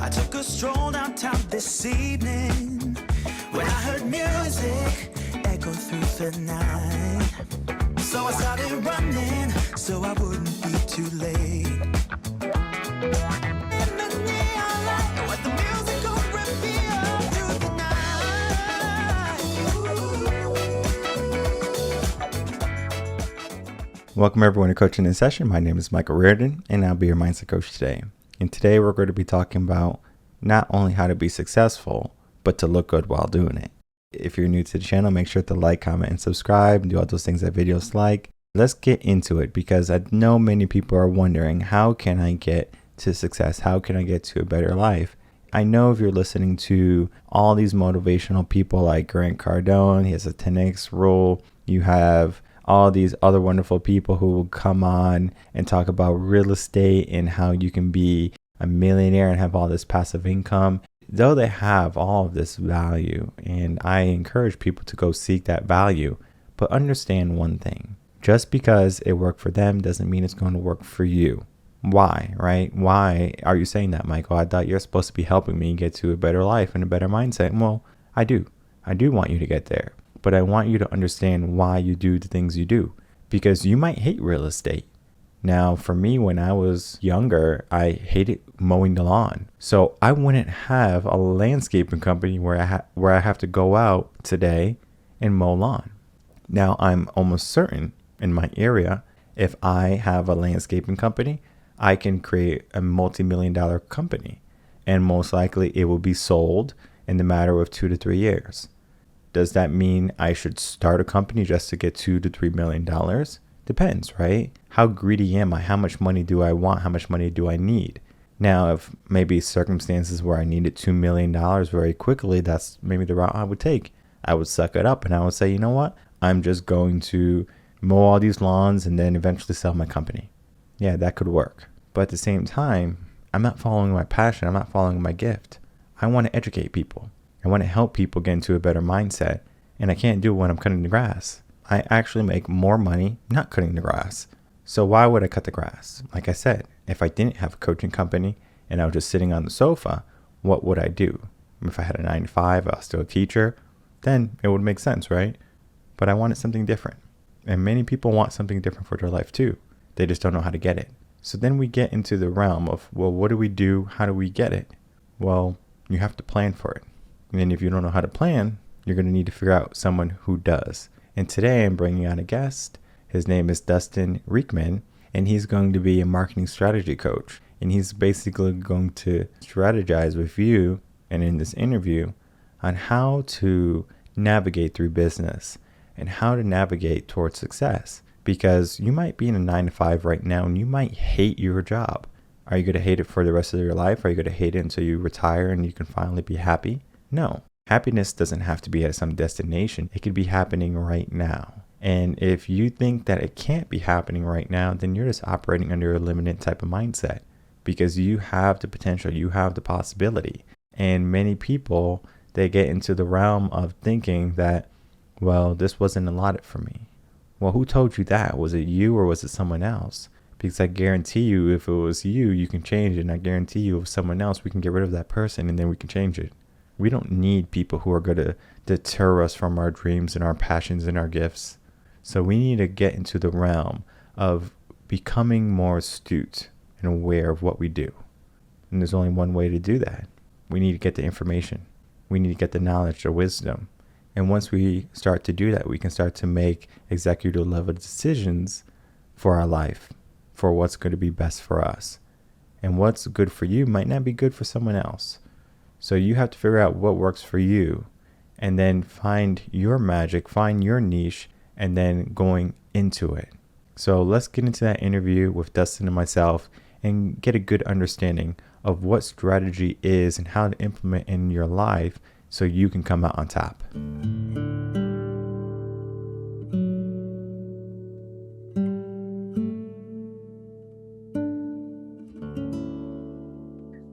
I took a stroll downtown this evening when I heard music echo through the night. So I started running so I wouldn't be too late. In the neon light, what the music could reveal through the night. Welcome everyone to Coaching in Session. My name is Michael Rearden and I'll be your mindset coach today. And today we're going to be talking about not only how to be successful, but to look good while doing it. If you're new to the channel, make sure to like, comment, and subscribe and do all those things that videos like. Let's get into it because I know many people are wondering, how can I get to success? How can I get to a better life? I know if you're listening to all these motivational people like Grant Cardone, he has a 10X rule. You have all these other wonderful people who will come on and talk about real estate and how you can be a millionaire and have all this passive income. Though they have all of this value, and I encourage people to go seek that value, but understand one thing. Just because it worked for them doesn't mean it's going to work for you. Why, right? Why are you saying that, Michael? I thought you're supposed to be helping me get to a better life and a better mindset. Well, I do. I do want you to get there. But I want you to understand why you do the things you do. Because you might hate real estate. Now, for me, when I was younger, I hated mowing the lawn. So I wouldn't have a landscaping company where I have to go out today and mow lawn. Now, I'm almost certain in my area, if I have a landscaping company, I can create a multi-million-dollar company. And most likely it will be sold in the matter of 2 to 3 years. Does that mean I should start a company just to get $2 to $3 million? Depends, right? How greedy am I? How much money do I want? How much money do I need? Now, if maybe circumstances where I needed $2 million very quickly, that's maybe the route I would take. I would suck it up and I would say, you know what? I'm just going to mow all these lawns and then eventually sell my company. Yeah, that could work. But at the same time, I'm not following my passion. I'm not following my gift. I want to educate people. I want to help people get into a better mindset. And I can't do it when I'm cutting the grass. I actually make more money not cutting the grass. So why would I cut the grass? Like I said, if I didn't have a coaching company and I was just sitting on the sofa, what would I do? If I had a 9 to 5, I was still a teacher, then it would make sense, right? But I wanted something different. And many people want something different for their life too. They just don't know how to get it. So then we get into the realm of, well, what do we do? How do we get it? Well, you have to plan for it. And then if you don't know how to plan, you're going to need to figure out someone who does. And today I'm bringing on a guest. His name is Dustin Riechmann, and he's going to be a marketing strategy coach. And he's basically going to strategize with you and in this interview on how to navigate through business and how to navigate towards success. Because you might be in a 9 to 5 right now and you might hate your job. Are you going to hate it for the rest of your life? Are you going to hate it until you retire and you can finally be happy? No. Happiness doesn't have to be at some destination. It could be happening right now. And if you think that it can't be happening right now, then you're just operating under a limited type of mindset because you have the potential, you have the possibility. And many people, they get into the realm of thinking that, well, this wasn't allotted for me. Well, who told you that? Was it you or was it someone else? Because I guarantee you, if it was you, you can change it. And I guarantee you, if someone else, we can get rid of that person and then we can change it. We don't need people who are going to deter us from our dreams and our passions and our gifts. So we need to get into the realm of becoming more astute and aware of what we do. And there's only one way to do that. We need to get the information. We need to get the knowledge, the wisdom. And once we start to do that, we can start to make executive level decisions for our life, for what's going to be best for us. And what's good for you might not be good for someone else. So you have to figure out what works for you and then find your magic, find your niche, and then going into it. So let's get into that interview with Dustin and myself and get a good understanding of what strategy is and how to implement in your life so you can come out on top.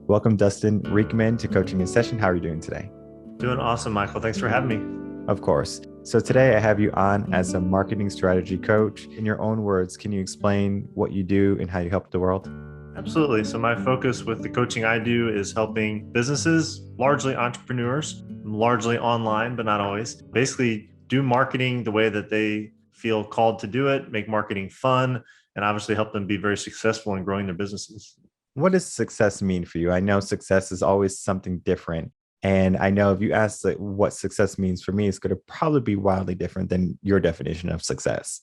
Welcome, Dustin Riechmann, to Coaching in Session. How are you doing today? Doing awesome, Michael. Thanks for having me. Of course. So today I have you on as a marketing strategy coach. In your own words, can you explain what you do and how you help the world? Absolutely. So my focus with the coaching I do is helping businesses, largely entrepreneurs, largely online, but not always, basically do marketing the way that they feel called to do it, make marketing fun, and obviously help them be very successful in growing their businesses. What does success mean for you? I know success is always something different. And I know if you ask like, what success means for me, it's going to probably be wildly different than your definition of success.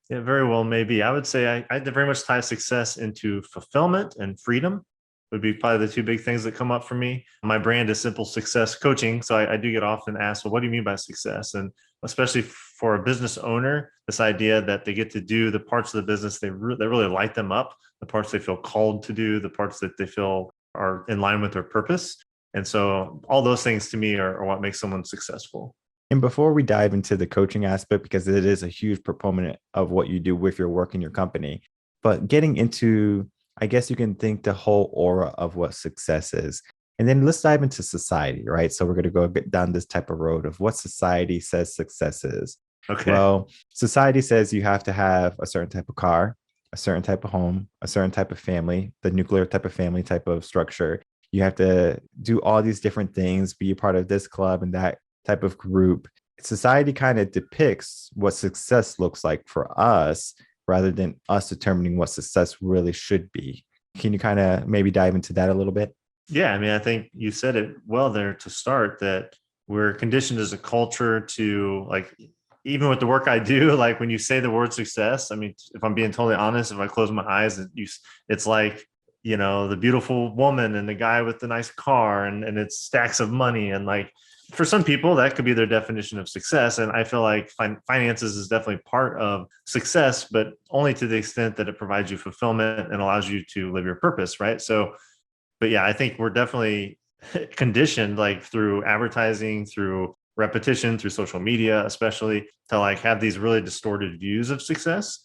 Yeah, very well, maybe. I would say I very much tie success into fulfillment and freedom would be probably the two big things that come up for me. My brand is Simple Success Coaching. So I do get often asked, well, what do you mean by success? And especially for a business owner, this idea that they get to do the parts of the business that really light them up, the parts they feel called to do, the parts that they feel are in line with their purpose. And so all those things to me are what makes someone successful. And before we dive into the coaching aspect, because it is a huge proponent of what you do with your work in your company, but getting into, I guess you can think the whole aura of what success is. And then let's dive into society, right? So we're going to go down this type of road of what society says success is. Okay. Well, society says you have to have a certain type of car, a certain type of home, a certain type of family, the nuclear type of family type of structure. You have to do all these different things, be a part of this club and that type of group. Society kind of depicts what success looks like for us rather than us determining what success really should be. Can you kind of maybe dive into that a little bit? Yeah, I mean, I think you said it well there to start that we're conditioned as a culture to like, even with the work I do, like when you say the word success, I mean, if I'm being totally honest, if I close my eyes, it's like, the beautiful woman and the guy with the nice car and it's stacks of money. And like, for some people, that could be their definition of success. And I feel like finances is definitely part of success, but only to the extent that it provides you fulfillment and allows you to live your purpose, right? So, but yeah, I think we're definitely conditioned like through advertising, through repetition, through social media, especially to like have these really distorted views of success.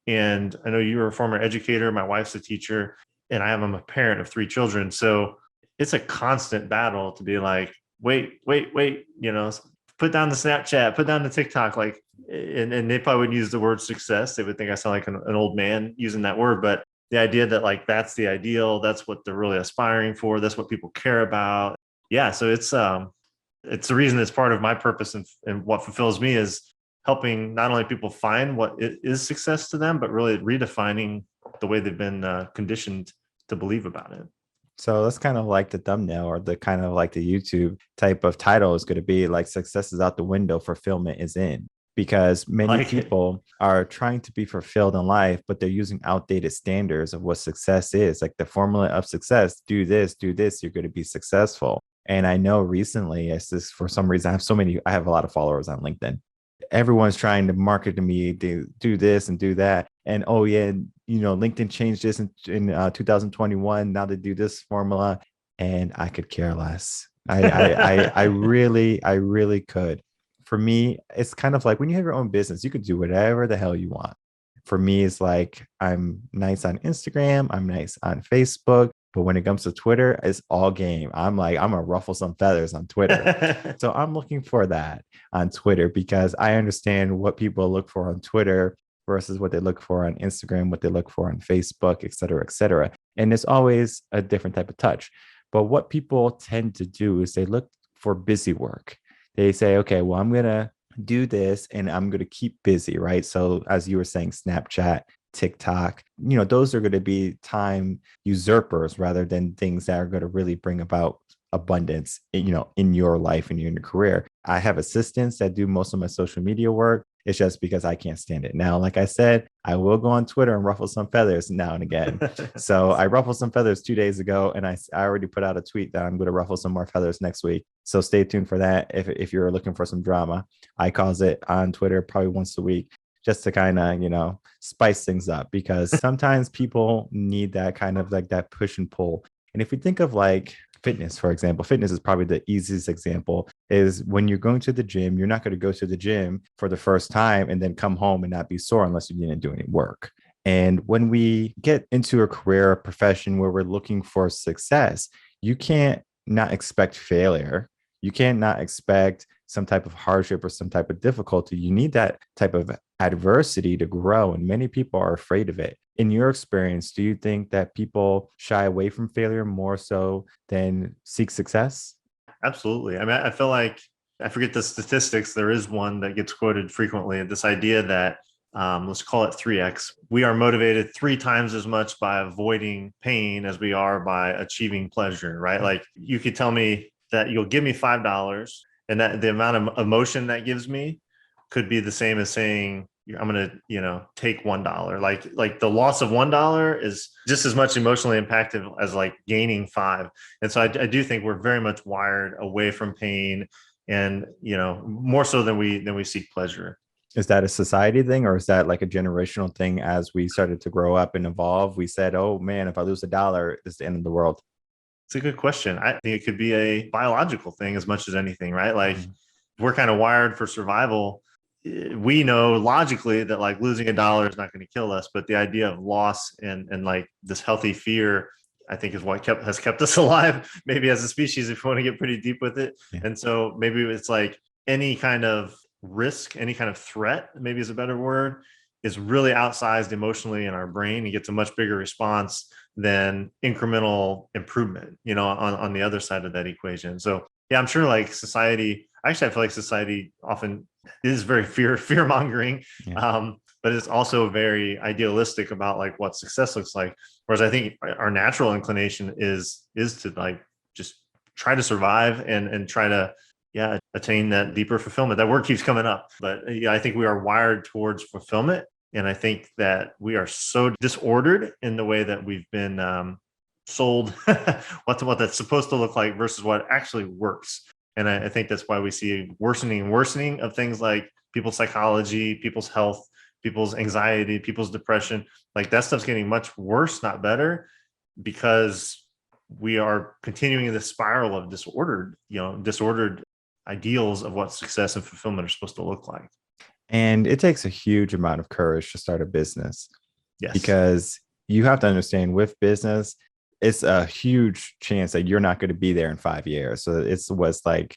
And I know you were a former educator. My wife's a teacher, and I'm a parent of three children. So it's a constant battle to be like, wait, put down the Snapchat, put down the TikTok, like, and they probably wouldn't use the word success. They would think I sound like an old man using that word, but the idea that like, that's the ideal, that's what they're really aspiring for. That's what people care about. Yeah. So it's the reason it's part of my purpose and what fulfills me is helping not only people find what is success to them, but really redefining the way they've been conditioned to believe about it. So that's kind of like the thumbnail or the kind of like the YouTube type of title is going to be like success is out the window, fulfillment is in. Because many people are trying to be fulfilled in life, but they're using outdated standards of what success is. Like the formula of success, do this, you're going to be successful. And I know recently, it's just for some reason, I have a lot of followers on LinkedIn. Everyone's trying to market to me, to do this and do that. And oh yeah, LinkedIn changed this in 2021. Now they do this formula, and I could care less. I really could. For me, it's kind of like when you have your own business, you can do whatever the hell you want. For me, it's like I'm nice on Instagram, I'm nice on Facebook, but when it comes to Twitter, it's all game. I'm gonna ruffle some feathers on Twitter. So I'm looking for that on Twitter because I understand what people look for on Twitter versus what they look for on Instagram, what they look for on Facebook, et cetera, et cetera. And it's always a different type of touch. But what people tend to do is they look for busy work. They say, okay, well, I'm going to do this and I'm going to keep busy, right? So as you were saying, Snapchat, TikTok, those are going to be time usurpers rather than things that are going to really bring about abundance, in your life and in your career. I have assistants that do most of my social media work. It's just because I can't stand it. Now, like I said, I will go on Twitter and ruffle some feathers now and again. So I ruffled some feathers 2 days ago, and I already put out a tweet that I'm going to ruffle some more feathers next week. So stay tuned for that. If you're looking for some drama, I cause it on Twitter probably once a week just to kind of, spice things up because sometimes people need that kind of like that push and pull. And if we think of like fitness, for example, fitness is probably the easiest example is when you're going to the gym, you're not going to go to the gym for the first time and then come home and not be sore unless you didn't do any work. And when we get into a career or profession where we're looking for success, you can't not expect failure. You can't not expect some type of hardship or some type of difficulty. You need that type of adversity to grow, and many people are afraid of it. In your experience, do you think that people shy away from failure more so than seek success? Absolutely. I mean, I feel like, I forget the statistics. There is one that gets quoted frequently. This idea that, let's call it 3x. We are motivated 3 times as much by avoiding pain as we are by achieving pleasure, right? Like you could tell me that you'll give me $5, and that the amount of emotion that gives me could be the same as saying I'm going to, take $1. Like the loss of $1 is just as much emotionally impactful as like gaining 5. And so I do think we're very much wired away from pain, and more so than we seek pleasure. Is that a society thing, or is that like a generational thing? As we started to grow up and evolve, we said, oh man, if I lose $1, it's the end of the world. It's a good question. I think it could be a biological thing as much as anything, right? Like Mhm. we're kind of wired for survival. We know logically that like losing $1 is not going to kill us, but the idea of loss and like this healthy fear, I think, is what has kept us alive, maybe as a species, if you want to get pretty deep with it. Yeah. And so maybe it's like any kind of risk, any kind of threat, maybe is a better word, is really outsized emotionally in our brain and gets a much bigger response than incremental improvement, on the other side of that equation. So yeah, I'm sure like society, actually, I feel like society often is very fear mongering, Yeah. but it's also very idealistic about like what success looks like. Whereas I think our natural inclination is to like just try to survive and try to attain that deeper fulfillment. That word keeps coming up, but yeah, I think we are wired towards fulfillment, and I think that we are so disordered in the way that we've been sold what that's supposed to look like versus what actually works. And I think that's why we see worsening and worsening of things like people's psychology, people's health, people's anxiety, people's depression. Like that stuff's getting much worse, not better, because we are continuing in this spiral of disordered ideals of what success and fulfillment are supposed to look like. And it takes a huge amount of courage to start a business, Yes. because you have to understand with business, it's a huge chance that you're not going to be there in 5 years. So it's what's like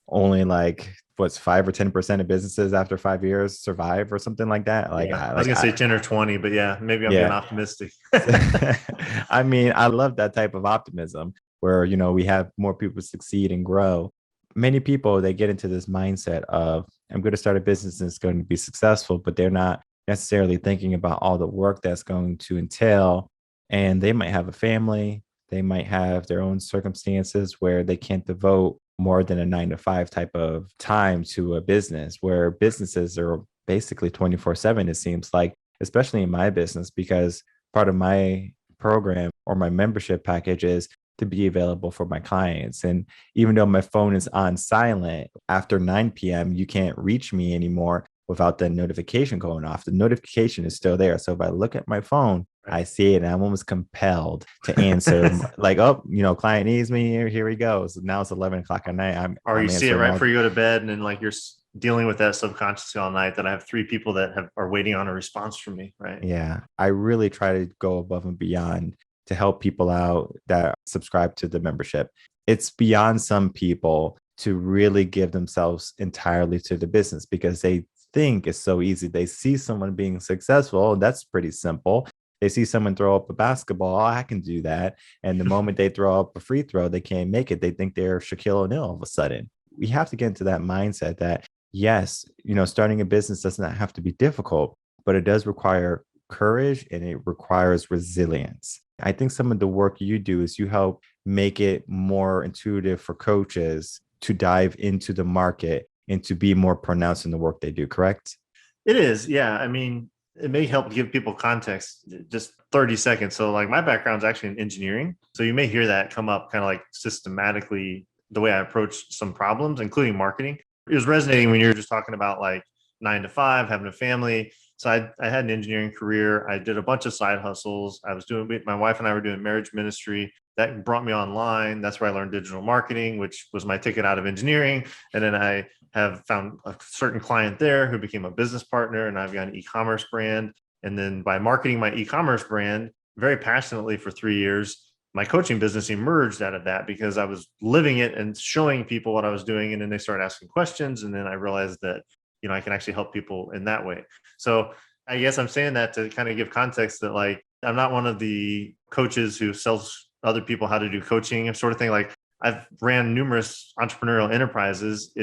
only like what's 5 or 10% of businesses after 5 years survive or something like that. Yeah. I was gonna say 10 or 20, but yeah, maybe I'm being Yeah. optimistic. I mean, I love that type of optimism where, we have more people succeed and grow. Many people, they get into this mindset of, I'm going to start a business and it's going to be successful, but they're not necessarily thinking about all the work that's going to entail. And they might have a family, they might have their own circumstances where they can't devote more than a 9 to 5 type of time to a business, where businesses are basically 24/7, it seems like, especially in my business, because part of my program or my membership package is to be available for my clients. And even though my phone is on silent, after 9 p.m., you can't reach me anymore without the notification going off. The notification is still there. So if I look at my phone, I see it and I'm almost compelled to answer, like, oh, client needs me. Here we go. So now it's 11 o'clock at night. Or I'm you see it answering right all. before you go to bed, and then like you're dealing with that subconsciously all night, that I have 3 people that are waiting on a response from me, right? Yeah, I really try to go above and beyond to help people out that subscribe to the membership. It's beyond some people to really give themselves entirely to the business because they think it's so easy. They see someone being successful. Oh, that's pretty simple. They see someone throw up a basketball. Oh, I can do that. And the moment they throw up a free throw, they can't make it. They think they're Shaquille O'Neal all of a sudden. We have to get into that mindset that, yes, starting a business does not have to be difficult, but it does require courage and it requires resilience. I think some of the work you do is you help make it more intuitive for coaches to dive into the market and to be more pronounced in the work they do, correct? It is. Yeah. I mean, it may help give people context, just 30 seconds. So like my background is actually in engineering. So you may hear that come up kind of like systematically the way I approach some problems, including marketing. It was resonating when you were just talking about like 9 to 5, having a family. So I had an engineering career. I did a bunch of side hustles. I was doing, my wife and I were doing marriage ministry. That brought me online. That's where I learned digital marketing, which was my ticket out of engineering. And then I have found a certain client there who became a business partner, and I've got an e-commerce brand. And then by marketing my e-commerce brand very passionately for 3 years, my coaching business emerged out of that because I was living it and showing people what I was doing. And then they started asking questions. And then I realized that I can actually help people in that way. So I guess I'm saying that to kind of give context that like, I'm not one of the coaches who sells other people how to do coaching sort of thing. Like I've ran numerous entrepreneurial enterprises.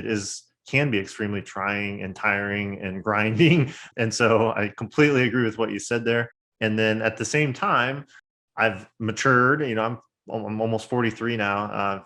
Can be extremely trying and tiring and grinding. And so I completely agree with what you said there. And then at the same time, I've matured, I'm almost 43 now,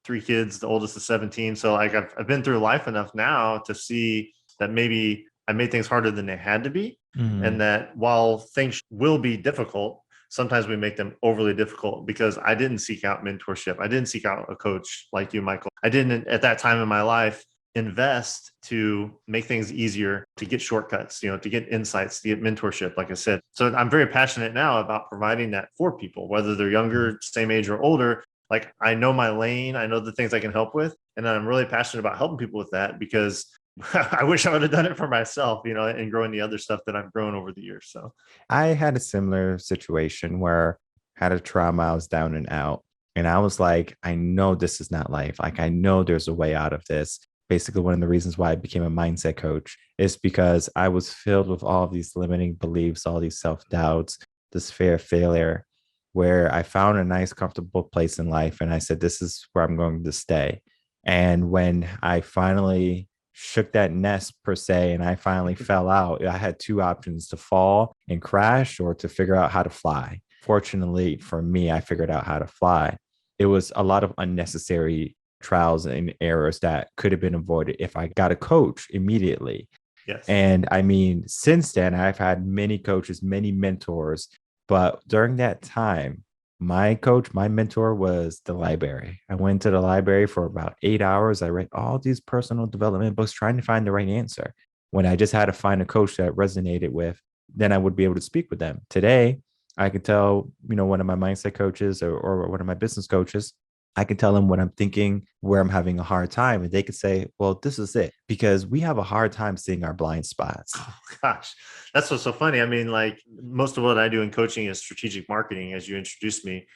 3 kids, the oldest is 17. So like I've been through life enough now to see that maybe I made things harder than they had to be. And that while things will be difficult, sometimes we make them overly difficult because I didn't seek out mentorship. I didn't seek out a coach like you, Michael. I didn't at that time in my life invest to make things easier, to get shortcuts, to get insights, to get mentorship, like I said. So I'm very passionate now about providing that for people, whether they're younger, same age, or older. Like I know my lane, I know the things I can help with. And I'm really passionate about helping people with that because I wish I would have done it for myself, and growing the other stuff that I've grown over the years. So I had a similar situation where I had a trauma, I was down and out. And I was like, I know this is not life. Like, I know there's a way out of this. Basically, one of the reasons why I became a mindset coach is because I was filled with all of these limiting beliefs, all these self doubts, this fear of failure, where I found a nice, comfortable place in life. And I said, this is where I'm going to stay. And when I finally shook that nest per se, and I finally fell out, I had two options: to fall and crash or to figure out how to fly. Fortunately for me, I figured out how to fly. It was a lot of unnecessary trials and errors that could have been avoided if I got a coach immediately. yes. And I mean, since then, I've had many coaches, many mentors. But during that time, my coach, my mentor was the library. I went to the library for about 8 hours. I read all these personal development books trying to find the right answer. When I just had to find a coach that resonated with, then I would be able to speak with them. Today, I could tell, one of my mindset coaches or one of my business coaches, I can tell them what I'm thinking, where I'm having a hard time, and they could say, well, this is it, because we have a hard time seeing our blind spots. Oh, gosh, that's what's so funny. I mean, like most of what I do in coaching is strategic marketing, as you introduced me.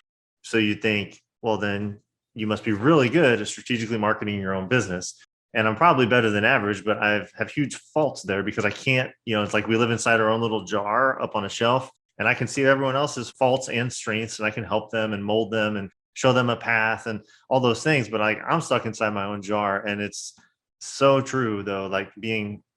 So you think, well, then you must be really good at strategically marketing your own business. And I'm probably better than average, but I have huge faults there because I can't, it's like we live inside our own little jar up on a shelf, and I can see everyone else's faults and strengths, and I can help them and mold them and show them a path and all those things. But like I'm stuck inside my own jar. And it's so true though, like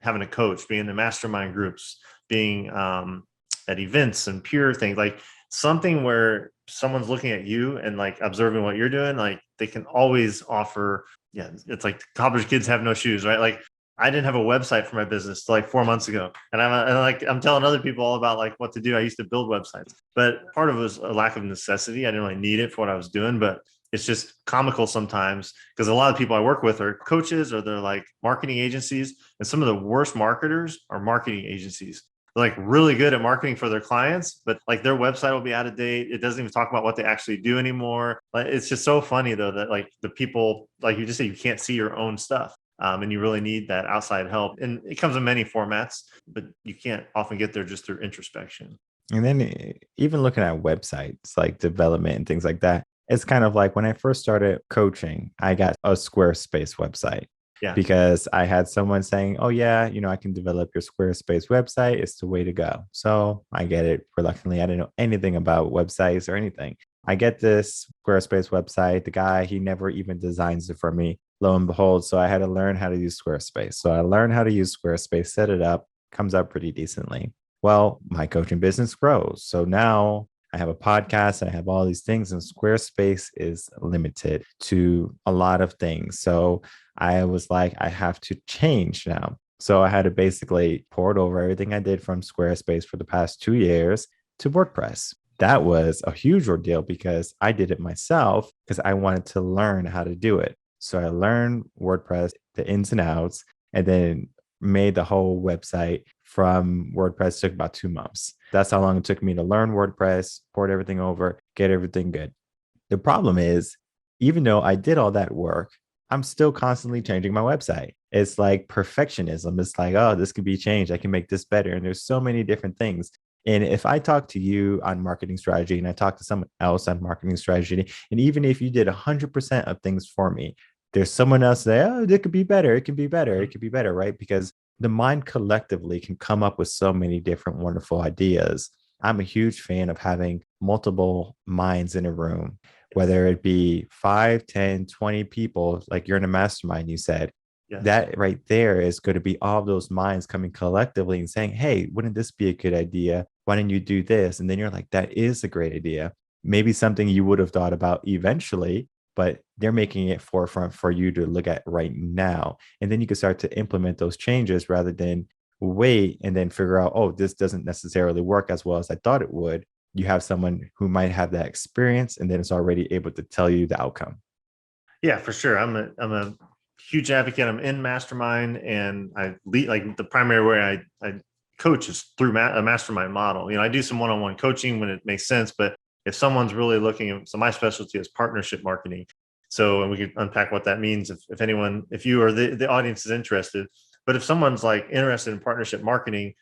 having a coach, being in the mastermind groups, being at events and peer things, like something where someone's looking at you and like observing what you're doing, like they can always offer. Yeah, it's like cobbler's kids have no shoes, right? Like I didn't have a website for my business till like 4 months ago. And I'm telling other people all about like what to do. I used to build websites, but part of it was a lack of necessity. I didn't really need it for what I was doing, but it's just comical sometimes because a lot of people I work with are coaches or they're like marketing agencies. And some of the worst marketers are marketing agencies. They're like really good at marketing for their clients, but like their website will be out of date. It doesn't even talk about what they actually do anymore. Like, it's just so funny though, that like the people, like you just say, you can't see your own stuff. And you really need that outside help. And it comes in many formats, but you can't often get there just through introspection. And then even looking at websites like development and things like that, it's kind of like when I first started coaching, I got a Squarespace website. Yeah. Because I had someone saying, oh, yeah, I can develop your Squarespace website. It's the way to go. So I get it reluctantly. I didn't know anything about websites or anything. I get this Squarespace website. The guy, he never even designs it for me. Lo and behold, so I had to learn how to use Squarespace. So I learned how to use Squarespace, set it up, comes up pretty decently. Well, my coaching business grows. So now I have a podcast, I have all these things, and Squarespace is limited to a lot of things. So I was like, I have to change now. So I had to basically port over everything I did from Squarespace for the past 2 years to WordPress. That was a huge ordeal because I did it myself because I wanted to learn how to do it. So I learned WordPress, the ins and outs, and then made the whole website from WordPress. It took about 2 months. That's how long it took me to learn WordPress, port everything over, get everything good. The problem is, even though I did all that work, I'm still constantly changing my website. It's like perfectionism. It's like, oh, this could be changed. I can make this better. And there's so many different things. And if I talk to you on marketing strategy and I talk to someone else on marketing strategy, and even if you did 100% of things for me, there's someone else there, oh, it could be better. It can be better. It could be better, right? Because the mind collectively can come up with so many different wonderful ideas. I'm a huge fan of having multiple minds in a room, Yes. whether it be 5, 10, 20 people, like you're in a mastermind, you said. Yes. That right there is going to be all those minds coming collectively and saying, hey, wouldn't this be a good idea? Why don't you do this? And then you're like, that is a great idea. Maybe something you would have thought about eventually, but they're making it forefront for you to look at right now. And then you can start to implement those changes rather than wait and then figure out, oh, this doesn't necessarily work as well as I thought it would. You have someone who might have that experience and then it's already able to tell you the outcome. Yeah, for sure. I'm a huge advocate. I'm in mastermind, and I lead, like, the primary way I coach is through a mastermind model. I do some one-on-one coaching when it makes sense, but if someone's really looking at, so my specialty is partnership marketing. So, and we could unpack what that means if anyone, if you or the audience is interested. But if someone's like interested in partnership marketing,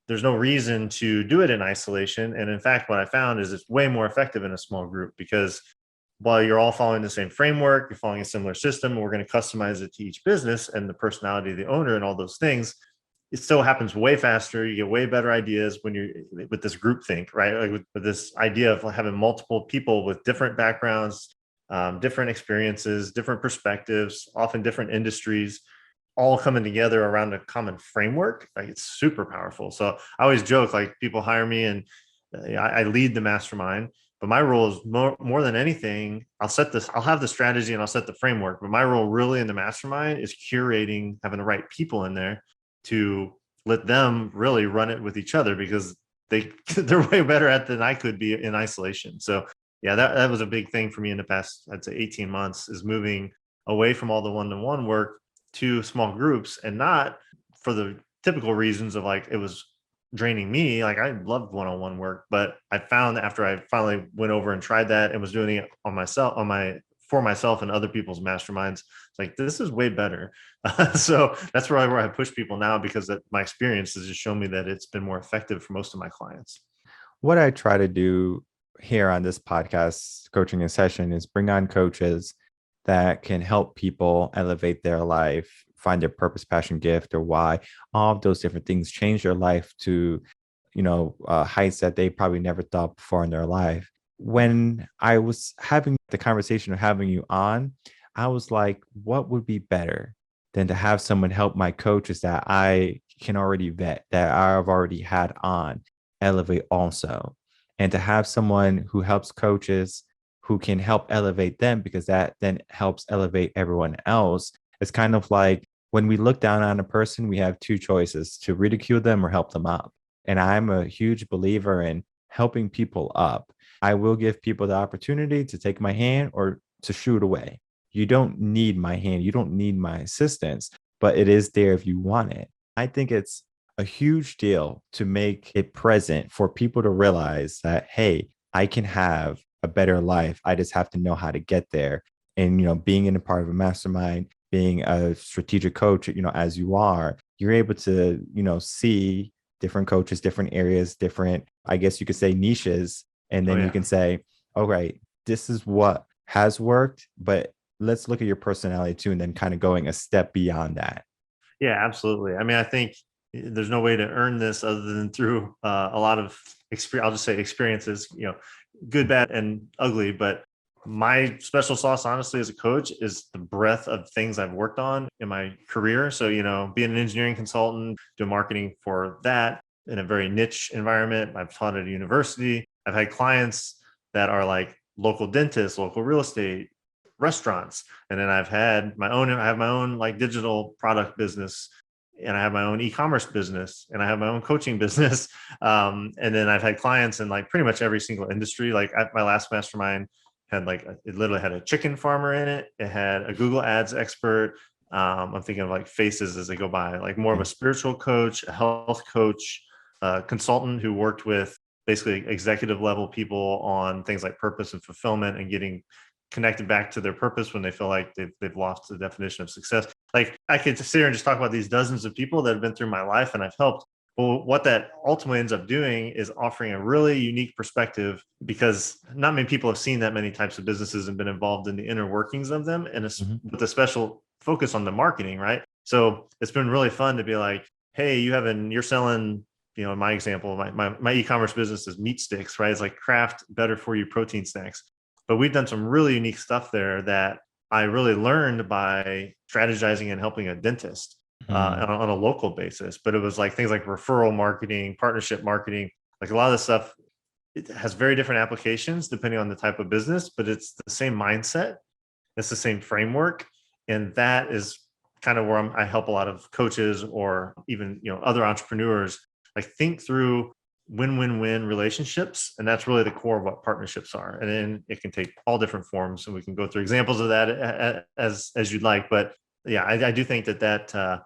there's no reason to do it in isolation. And in fact, what I found is it's way more effective in a small group, because while you're all following the same framework, you're following a similar system, and we're going to customize it to each business and the personality of the owner and all those things. It still happens way faster. You get way better ideas when you're with this group think, right? Like with this idea of having multiple people with different backgrounds, different experiences, different perspectives, often different industries, all coming together around a common framework. Like, it's super powerful. So I always joke, like, people hire me, and I lead the mastermind, but my role is more than anything, I'll have the strategy and I'll set the framework. But my role really in the mastermind is curating, having the right people in there to let them really run it with each other, because they're way better at it than I could be in isolation. So yeah, that was a big thing for me in the past, I'd say 18 months, is moving away from all the one-to-one work to small groups, and not for the typical reasons of, like, it was draining me. Like, I loved one-on-one work, but I found after I finally went over and tried that and was doing it for myself and other people's masterminds, it's like, this is way better. So that's where I push people now, because that my experience has just shown me that it's been more effective for most of my clients. What I try to do here on this podcast, Coaching in Session, is bring on coaches that can help people elevate their life, find their purpose, passion, gift, or why. All of those different things change their life to, heights that they probably never thought before in their life. When I was having the conversation of having you on, I was like, what would be better than to have someone help my coaches that I can already vet, that I've already had on, elevate also, and to have someone who helps coaches who can help elevate them, because that then helps elevate everyone else. It's kind of like when we look down on a person, we have two choices: to ridicule them or help them up. And I'm a huge believer in helping people up. I will give people the opportunity to take my hand or to shoot away. You don't need my hand, you don't need my assistance, but it is there if you want it. I think it's a huge deal to make it present for people to realize that, hey, I can have a better life. I just have to know how to get there. And, being in a part of a mastermind, being a strategic coach, as you are, you're able to, see different coaches, different areas, different, I guess you could say, niches. And Oh then you yeah. can say, all right, this is what has worked, but let's look at your personality too. And then kind of going a step beyond that. Yeah, absolutely. I mean, I think there's no way to earn this other than through a lot of experience. I'll just say experiences, good, bad, and ugly. But my special sauce, honestly, as a coach, is the breadth of things I've worked on in my career. So, being an engineering consultant, doing marketing for that in a very niche environment. I've taught at a university. I've had clients that are like local dentists, local real estate, restaurants. And then I have my own like digital product business, and I have my own e-commerce business, and I have my own coaching business. And then I've had clients in like pretty much every single industry. Like at my last mastermind had it literally had a chicken farmer in it. It had a Google ads expert. I'm thinking of like faces as they go by, like more of a spiritual coach, a health coach, a consultant who worked with basically executive level people on things like purpose and fulfillment and getting connected back to their purpose when they feel like they've lost the definition of success. Like, I could sit here and just talk about these dozens of people that have been through my life and I've helped. Well, what that ultimately ends up doing is offering a really unique perspective, because not many people have seen that many types of businesses and been involved in the inner workings of them, and Mhm. with a special focus on the marketing, right? So it's been really fun to be like, hey, you're selling, in my example, my e-commerce business is meat sticks, right? It's like craft better for you protein snacks. But we've done some really unique stuff there that I really learned by strategizing and helping a dentist Mm. on a local basis. But it was like things like referral marketing, partnership marketing, like a lot of the stuff. It has very different applications depending on the type of business, but it's the same mindset. It's the same framework. And that is kind of where I help a lot of coaches or even, other entrepreneurs, like think through win-win-win relationships. And that's really the core of what partnerships are. And then it can take all different forms. And we can go through examples of that as you'd like. But yeah, I do think that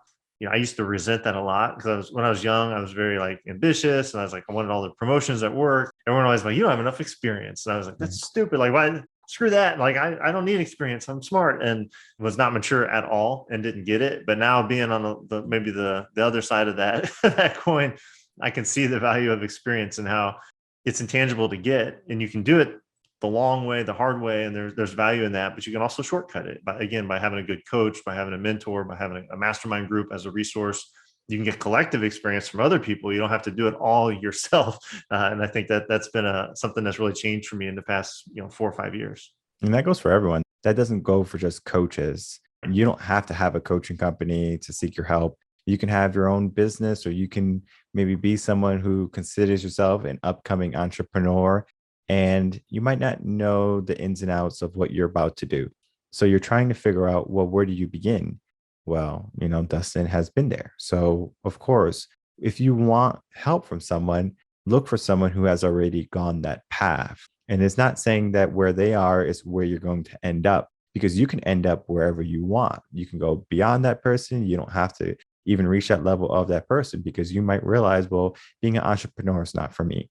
I used to resent that a lot because when I was young, I was very like ambitious and I was like, I wanted all the promotions at work. Everyone always like, you don't have enough experience. And I was like, that's stupid. Like, why? Screw that. Like, I don't need experience. I'm smart, and was not mature at all and didn't get it. But now being on maybe the other side of that, that coin, I can see the value of experience and how it's intangible to get, and you can do it the long way, the hard way, and there's value in that. But you can also shortcut it by having a good coach, by having a mentor, by having a mastermind group as a resource. You can get collective experience from other people. You don't have to do it all yourself. And I think that's been something that's really changed for me in the past 4 or 5 years. And that goes for everyone. That doesn't go for just coaches. You don't have to have a coaching company to seek your help. You can have your own business, or you can maybe be someone who considers yourself an upcoming entrepreneur, and you might not know the ins and outs of what you're about to do. So you're trying to figure out, well, where do you begin? Well, Dustin has been there. So, of course, if you want help from someone, look for someone who has already gone that path. And it's not saying that where they are is where you're going to end up, because you can end up wherever you want. You can go beyond that person. You don't have to even reach that level of that person, because you might realize, well, being an entrepreneur is not for me.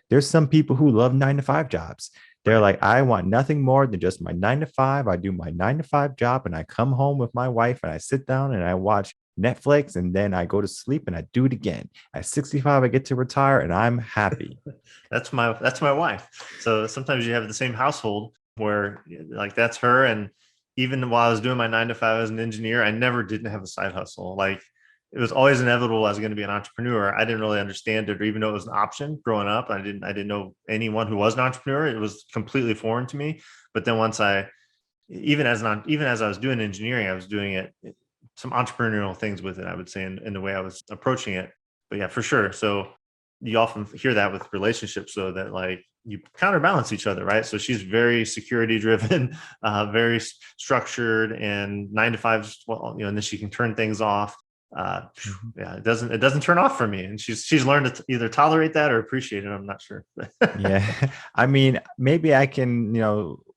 There's some people who love 9 to 5 jobs. They're Right. like, I want nothing more than just my 9 to 5. I do my 9 to 5 job and I come home with my wife and I sit down and I watch Netflix and then I go to sleep and I do it again. At 65, I get to retire and I'm happy. That's my wife. So sometimes you have the same household where like that's her. And even while I was doing my 9 to 5 as an engineer, I never didn't have a side hustle. Like it was always inevitable I was going to be an entrepreneur. I didn't really understand it or even know it was an option growing up. I didn't know anyone who was an entrepreneur. It was completely foreign to me. But then once even as I was doing engineering, I was doing it some entrepreneurial things with it, I would say, in the way I was approaching it. But yeah, for sure. So you often hear that with relationships, though, that like you counterbalance each other, right? So she's very security driven, very structured, and 9 to 5, well, and then she can turn things off. Mhm. Yeah, it doesn't turn off for me, and she's learned to either tolerate that or appreciate it. I'm not sure. Yeah. I mean, maybe I can,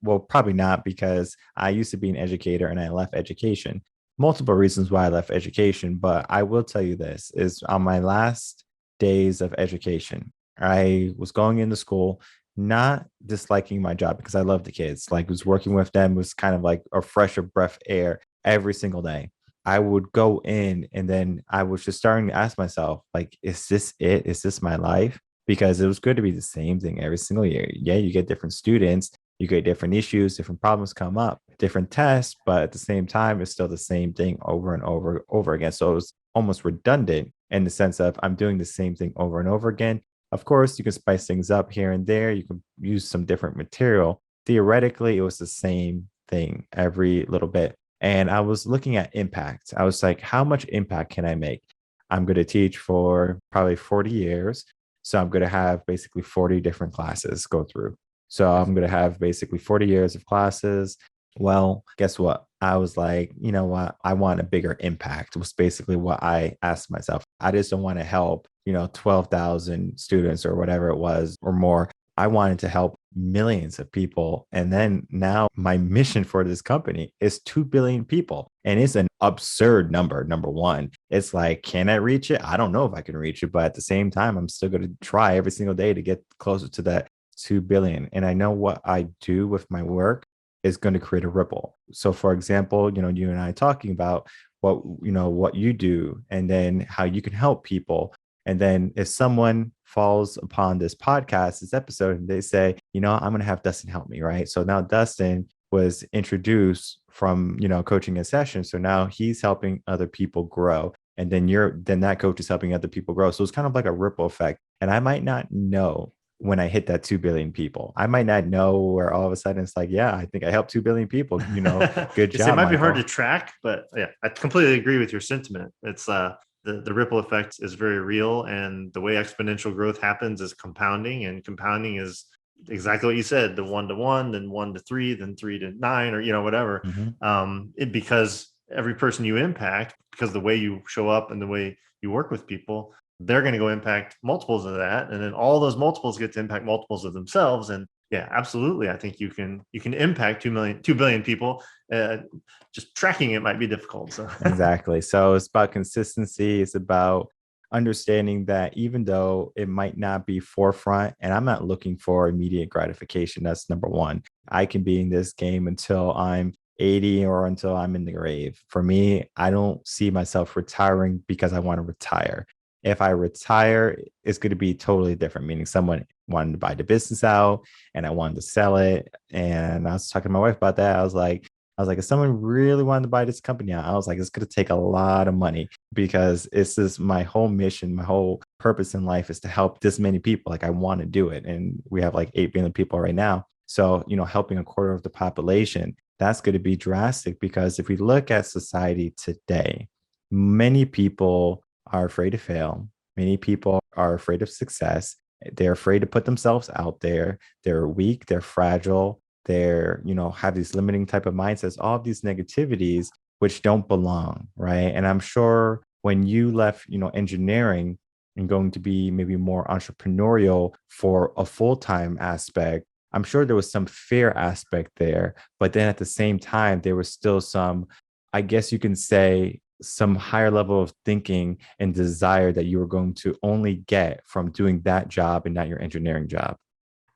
well, probably not, because I used to be an educator and I left education. Multiple reasons why I left education, but I will tell you this is on my last days of education, I was going into school, not disliking my job because I love the kids. Like was working with them was kind of like a fresher breath air every single day. I would go in and then I was just starting to ask myself, like, is this it? Is this my life? Because it was good to be the same thing every single year. Yeah, you get different students, you get different issues, different problems come up, different tests, but at the same time, it's still the same thing over and over again. So it was almost redundant in the sense of I'm doing the same thing over and over again. Of course, you can spice things up here and there. You can use some different material. Theoretically, it was the same thing every little bit. And I was looking at impact. I was like, how much impact can I make? I'm going to teach for probably 40 years. So I'm going to have basically 40 different classes go through. So I'm going to have basically 40 years of classes. Well, guess what? I was like, you know what? I want a bigger impact, was basically what I asked myself. I just don't want to help, 12,000 students or whatever it was or more. I wanted to help millions of people. And then now my mission for this company is 2 billion people. And it's an absurd number. Number one, it's like, can I reach it? I don't know if I can reach it, but at the same time, I'm still going to try every single day to get closer to that 2 billion. And I know what I do with my work is going to create a ripple. So for example, you and I talking about what you do and then how you can help people. And then if someone falls upon this podcast, this episode, and they say, I'm going to have Dustin help me, right? So now Dustin was introduced from, coaching a session. So now he's helping other people grow. and then that coach is helping other people grow. So it's kind of like a ripple effect. And I might not know when I hit that 2 billion people. I might not know where all of a sudden it's like, yeah, I think I helped 2 billion people. Good Yes, it job, might be hard Michael. to track, but yeah, I completely agree with your sentiment. It's the ripple effect is very real, and the way exponential growth happens is compounding, and compounding is exactly what you said: the 1 to 1, then 1 to 3, then 3 to 9, or whatever. Mhm. Because every person you impact, because the way you show up and the way you work with people, they're going to go impact multiples of that, and then all those multiples get to impact multiples of themselves. And yeah, absolutely, I think you can impact 2 billion people. uh, just tracking it might be difficult, so Exactly. So it's about consistency. It's about understanding that even though it might not be forefront, and I'm not looking for immediate gratification, that's number one. I can be in this game until I'm 80 or until I'm in the grave. For me, I don't see myself retiring because I want to retire. If I retire, it's going to be totally different, meaning someone wanted to buy the business out and I wanted to sell it. And I was talking to my wife about that. I was like, if someone really wanted to buy this company out, I was like, it's going to take a lot of money because it's just my whole mission, my whole purpose in life is to help this many people. Like, I want to do it. And we have like 8 billion people right now. So, helping a quarter of the population, that's going to be drastic because if we look at society today, many people are afraid to fail. Many people are afraid of success. They're afraid to put themselves out there. They're weak, they're fragile, they're have these limiting type of mindsets, all of these negativities which don't belong, right? And I'm sure when you left engineering and going to be maybe more entrepreneurial for a full-time aspect, I'm sure there was some fear aspect there, but then at the same time there was still some, I guess you can say, some higher level of thinking and desire that you were going to only get from doing that job and not your engineering job.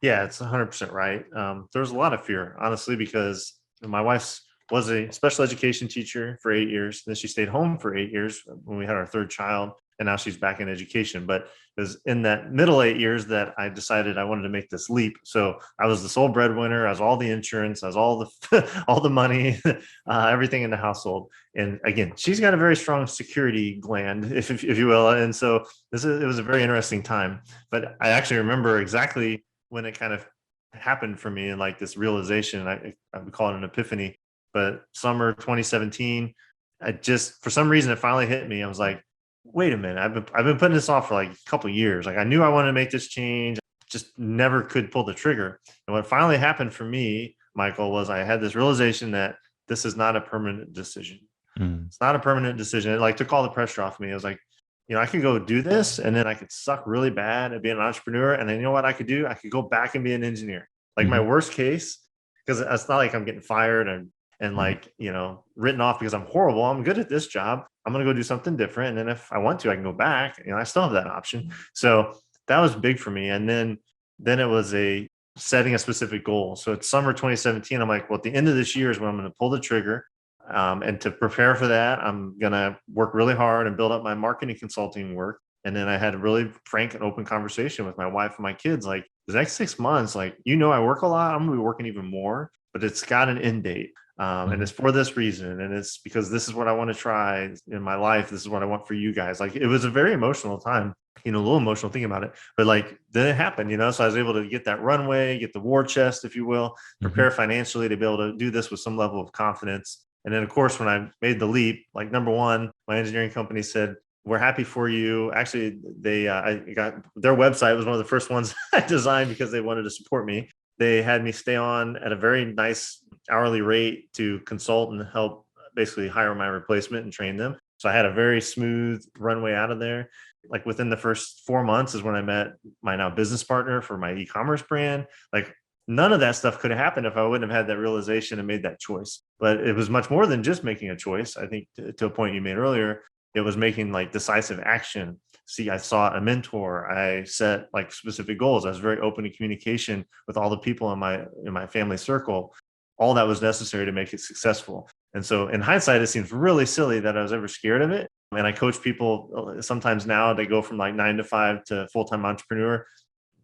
yeah, it's 100% right. There's a lot of fear, honestly, because my wife was a special education teacher for 8 years. Then she stayed home for 8 years when we had our third child, and now she's back in education. But it was in that middle 8 years that I decided I wanted to make this leap. So I was the sole breadwinner. I was all the insurance. I was all the all the money, everything in the household. And again, she's got a very strong security gland, if you will. And so it was a very interesting time. But I actually remember exactly when it kind of happened for me, and like this realization. I would call it an epiphany, but summer 2017, I just, for some reason, it finally hit me. I was like, wait a minute, I've been putting this off for like a couple of years. Like, I knew I wanted to make this change, just never could pull the trigger. And what finally happened for me, Michael, was I had this realization that this is not a permanent decision. Mm. It's not a permanent decision. It like took all the pressure off me. I was like, I could go do this and then I could suck really bad at being an entrepreneur. And then you know what I could do? I could go back and be an engineer. Like my Mhm. worst case, because it's not like I'm getting fired and Right. like, written off because I'm horrible. I'm good at this job. I'm gonna go do something different. And then if I want to, I can go back. I still have that option. So that was big for me. And then it was a setting a specific goal. So it's summer 2017. I'm like, well, at the end of this year is when I'm going to pull the trigger. And to prepare for that, I'm going to work really hard and build up my marketing consulting work. And then I had a really frank and open conversation with my wife and my kids. Like, the next 6 months, like, I work a lot. I'm going to be working even more, but it's got an end date. And Mhm. it's for this reason. And it's because this is what I want to try in my life. This is what I want for you guys. Like, it was a very emotional time, a little emotional thinking about it, but like, then it happened, so I was able to get that runway, get the war chest, if you will, prepare Mhm. financially to be able to do this with some level of confidence. And then, of course, when I made the leap, like, number one, my engineering company said, we're happy for you. Actually, I got their website was one of the first ones I designed because they wanted to support me. They had me stay on at a very nice hourly rate to consult and help basically hire my replacement and train them. So I had a very smooth runway out of there. Like, within the first 4 months is when I met my now business partner for my e-commerce brand. Like, none of that stuff could have happened if I wouldn't have had that realization and made that choice. But it was much more than just making a choice. I think, to a point you made earlier, it was making like decisive action. See, I sought a mentor. I set like specific goals. I was very open to communication with all the people in my family circle. All that was necessary to make it successful. And so, in hindsight, it seems really silly that I was ever scared of it. And I coach people sometimes now, they go from like 9 to 5 to full-time entrepreneur.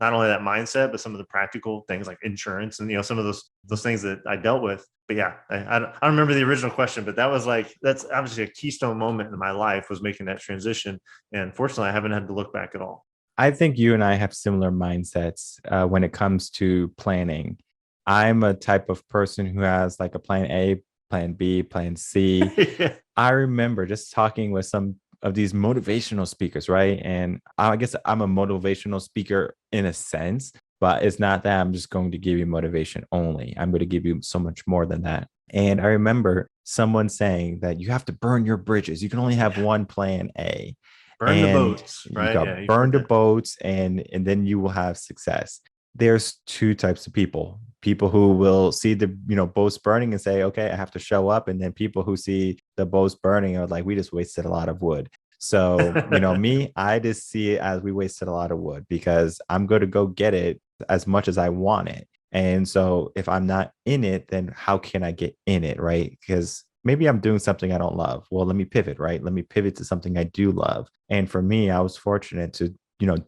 not only that mindset, but some of the practical things like insurance and, some of those things that I dealt with. But yeah, I don't remember the original question, but that's obviously a keystone moment in my life, was making that transition. And fortunately, I haven't had to look back at all. I think you and I have similar mindsets when it comes to planning. I'm a type of person who has like a plan A, plan B, plan C. Yeah. I remember just talking with some of these motivational speakers, right? And I guess I'm a motivational speaker in a sense, but it's not that I'm just going to give you motivation only. I'm going to give you so much more than that. And I remember someone saying that you have to burn your bridges. You can only have one plan A, Burn the and boats, you right? Yeah, got you burn said the that. boats, and then you will have success. There's two types of people who will see the boats burning and say, okay, I have to show up, and then people who see the boats burning are like, we just wasted a lot of wood. So me, I just see it as we wasted a lot of wood because I'm going to go get it as much as I want it. And so if I'm not in it, then how can I get in it, right? Because maybe I'm doing something I don't love. Well, let me pivot, right? Let me pivot to something I do love. And for me, I was fortunate to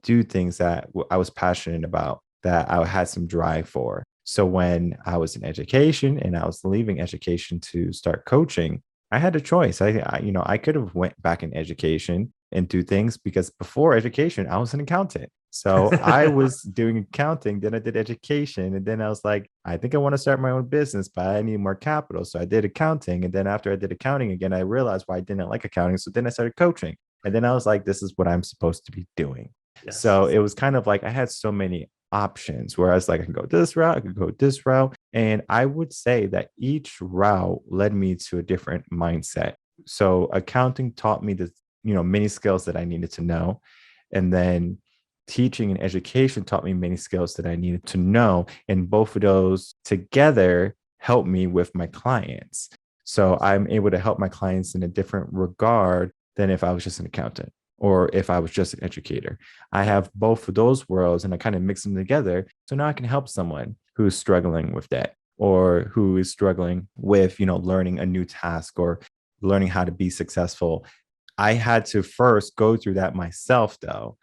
do things that I was passionate about, that I had some drive for. So when I was in education and I was leaving education to start coaching, I had a choice. I could have went back in education and do things, because before education, I was an accountant. So I was doing accounting, then I did education, and then I was like, I think I want to start my own business, but I need more capital. So I did accounting, and then after I did accounting again, I realized why I didn't like accounting. So then I started coaching, and then I was like, this is what I'm supposed to be doing. Yes. So it was kind of like I had so many options where I was like, I can go this route, I could go this route. And I would say that each route led me to a different mindset. So accounting taught me the, many skills that I needed to know. And then teaching and education taught me many skills that I needed to know. And both of those together helped me with my clients. So I'm able to help my clients in a different regard than if I was just an accountant or if I was just an educator. I have both of those worlds and I kind of mix them together. So now I can help someone who's struggling with that, or who is struggling with, learning a new task or learning how to be successful. I had to first go through that myself, though.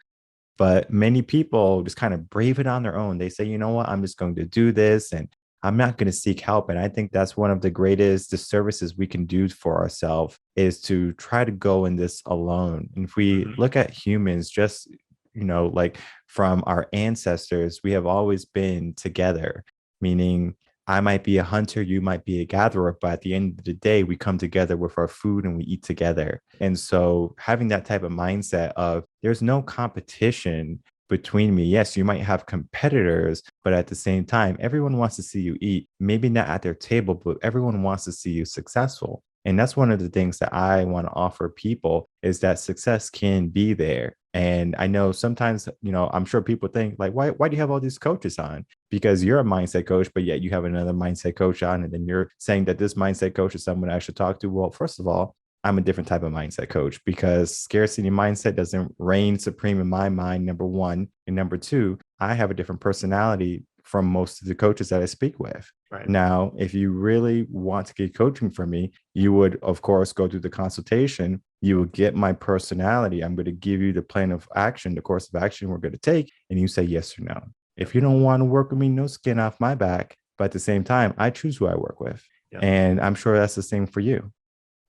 But many people just kind of brave it on their own. They say, you know what, I'm just going to do this and I'm not going to seek help. And I think that's one of the greatest disservices we can do for ourselves, is to try to go in this alone. And if we Mhm. look at humans, just, like from our ancestors, we have always been together, meaning I might be a hunter, you might be a gatherer, but at the end of the day, we come together with our food and we eat together. And so having that type of mindset of there's no competition between me. Yes, you might have competitors, but at the same time, everyone wants to see you eat, maybe not at their table, but everyone wants to see you successful. And that's one of the things that I want to offer people, is that success can be there. And I know sometimes, I'm sure people think like, why do you have all these coaches on? Because you're a mindset coach, but yet you have another mindset coach on, and then you're saying that this mindset coach is someone I should talk to. Well, first of all, I'm a different type of mindset coach, because scarcity mindset doesn't reign supreme in my mind, number one. And number two, I have a different personality from most of the coaches that I speak with. Right. Now, if you really want to get coaching from me, you would, of course, go through the consultation. You will get my personality. I'm going to give you the plan of action, the course of action we're going to take, and you say yes or no. If you don't want to work with me, no skin off my back. But at the same time, I choose who I work with. Yep. And I'm sure that's the same for you.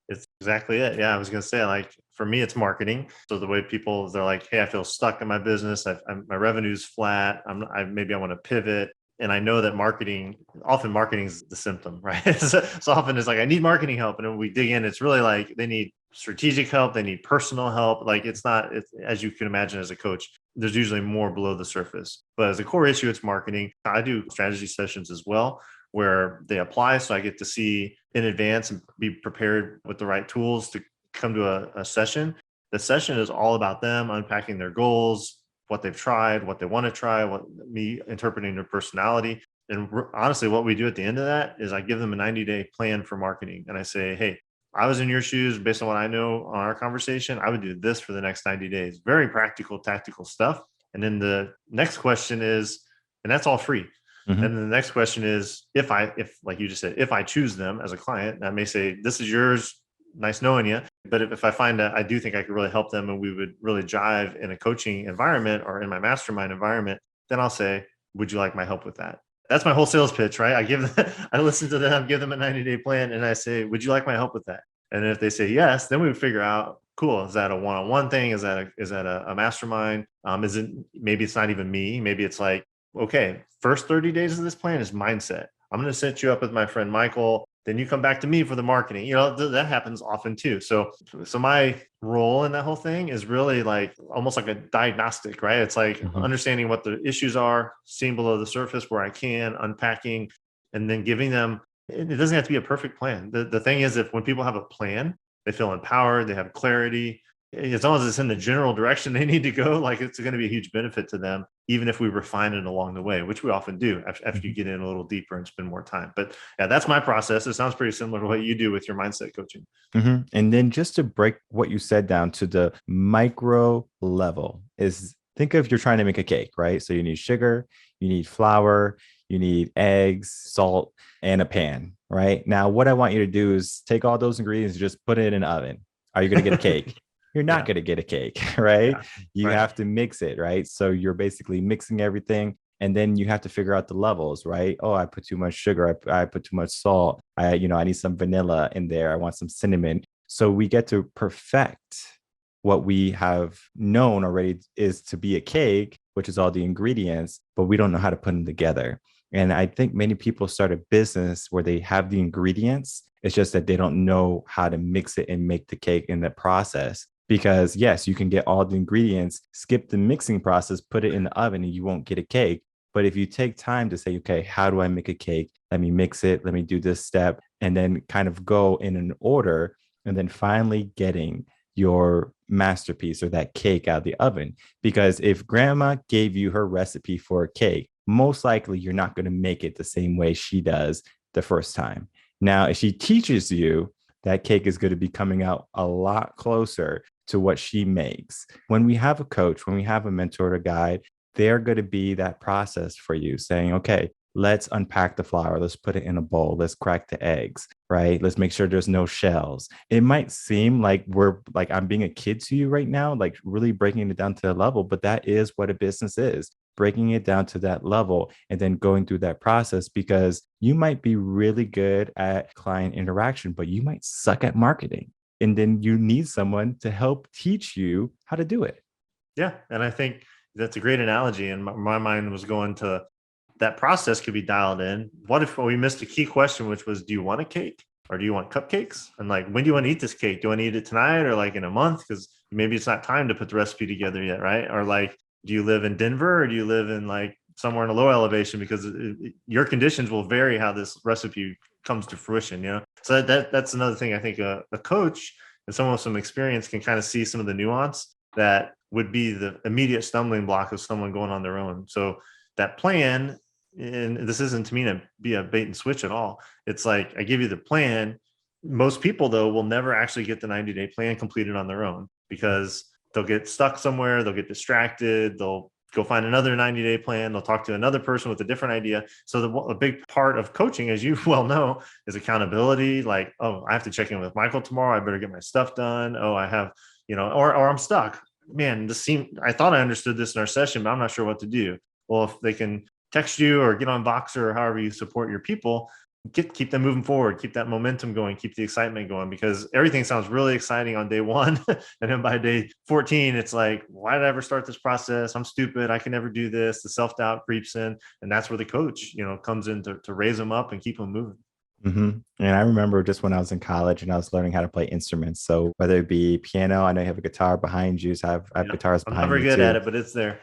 It's exactly it. Yeah, I was going to say, like, for me, it's marketing. So the way people, they're like, hey, I feel stuck in my business. My revenue's flat. Maybe I want to pivot. And I know that often marketing is the symptom, right? So often it's like, I need marketing help. And when we dig in, it's really like they need strategic help. They need personal help. Like it's as you can imagine as a coach, there's usually more below the surface. But as a core issue, it's marketing. I do strategy sessions as well, where they apply. So I get to see in advance and be prepared with the right tools to come to a session. The session is all about them unpacking their goals, what they've tried, what they want to try, me interpreting their personality. And honestly, what we do at the end of that is I give them a 90-day plan for marketing. And I say, hey, I was in your shoes based on what I know on our conversation. I would do this for the next 90 days. Very practical, tactical stuff. And then the next question is, and that's all free. Mm-hmm. And then the next question is, if like you just said, if I choose them as a client, I may say, this is yours. Nice knowing you. But if I find that I do think I could really help them and we would really jive in a coaching environment or in my mastermind environment, then I'll say, would you like my help with that? That's my whole sales pitch, right? I listen to them, give them a 90-day plan, and I say, would you like my help with that? And if they say yes, then we would figure out, cool, is that a one-on-one thing? Is that a mastermind? Is it, maybe it's not even me. Maybe it's like, okay, first 30 days of this plan is mindset. I'm going to set you up with my friend Michael. Then you come back to me for the marketing. That happens often too. So my role in that whole thing is really like almost like a diagnostic, right? It's like understanding what the issues are, seeing below the surface where I can, unpacking, and then giving them. It doesn't have to be a perfect plan. The thing is, if when people have a plan, they feel empowered, they have clarity. As long as it's in the general direction they need to go, like it's going to be a huge benefit to them, even if we refine it along the way, which we often do after you get in a little deeper and spend more time. But yeah, that's my process. It sounds pretty similar to what you do with your mindset coaching. And then just to break what you said down to the micro level is, think of, you're trying to make a cake, right? So you need sugar, you need flour, you need eggs, salt, and a pan, right? Now, what I want you to do is take all those ingredients and just put it in an oven. Are you going to get a cake? You're not going to get a cake, right? You have to mix it, right? So you're basically mixing everything. And then you have to figure out the levels, right? Oh, I put too much sugar. I put too much salt. I need some vanilla in there. I want some cinnamon. So we get to perfect what we have known already is to be a cake, which is all the ingredients, but we don't know how to put them together. And I think many people start a business where they have the ingredients. It's just that they don't know how to mix it and make the cake in the process. Because yes, you can get all the ingredients, skip the mixing process, put it in the oven, and you won't get a cake. But if you take time to say, okay, how do I make a cake? Let me mix it. Let me do this step, and then kind of go in an order, and then finally getting your masterpiece or that cake out of the oven. Because if grandma gave you her recipe for a cake, most likely you're not going to make it the same way she does the first time. Now, if she teaches you, that cake is going to be coming out a lot closer to what she makes. When we have a coach, when we have a mentor or guide, they're going to be that process for you, saying, okay, let's unpack the flour. Let's put it in a bowl. Let's crack the eggs, right? Let's make sure there's no shells. It might seem like I'm being a kid to you right now, like really breaking it down to the level, but that is what a business is. Breaking it down to that level and then going through that process, because you might be really good at client interaction, but you might suck at marketing. And then you need someone to help teach you how to do it. Yeah. And I think that's a great analogy. And my mind was going to that process could be dialed in. What if we missed a key question, which was, do you want a cake or do you want cupcakes? And like, when do you want to eat this cake? Do I need it tonight or like in a month? Because maybe it's not time to put the recipe together yet, right? Or like, do you live in Denver or do you live in like somewhere in a low elevation? Because your conditions will vary how this recipe comes to fruition, So that's another thing. I think a coach and someone with some experience can kind of see some of the nuance that would be the immediate stumbling block of someone going on their own. So that plan, and this isn't to me to be a bait and switch at all. It's like, I give you the plan. Most people though will never actually get the 90-day plan completed on their own, because they'll get stuck somewhere. They'll get distracted. They'll go find another 90-day plan. They'll talk to another person with a different idea. So a big part of coaching, as you well know, is accountability. Like, oh, I have to check in with Michael tomorrow. I better get my stuff done. Oh, I have, or I'm stuck. Man, I thought I understood this in our session, but I'm not sure what to do. Well, if they can text you or get on Voxer or however you support your people, keep them moving forward, keep that momentum going, keep the excitement going, because everything sounds really exciting on day 1. And then by day 14, it's like, why did I ever start this process? I'm stupid. I can never do this. The self-doubt creeps in. And that's where the coach, comes in to raise them up and keep them moving. And I remember just when I was in college and I was learning how to play instruments. So whether it be piano, I know you have a guitar behind you. So I have guitars behind me. I'm never good at it, but it's there.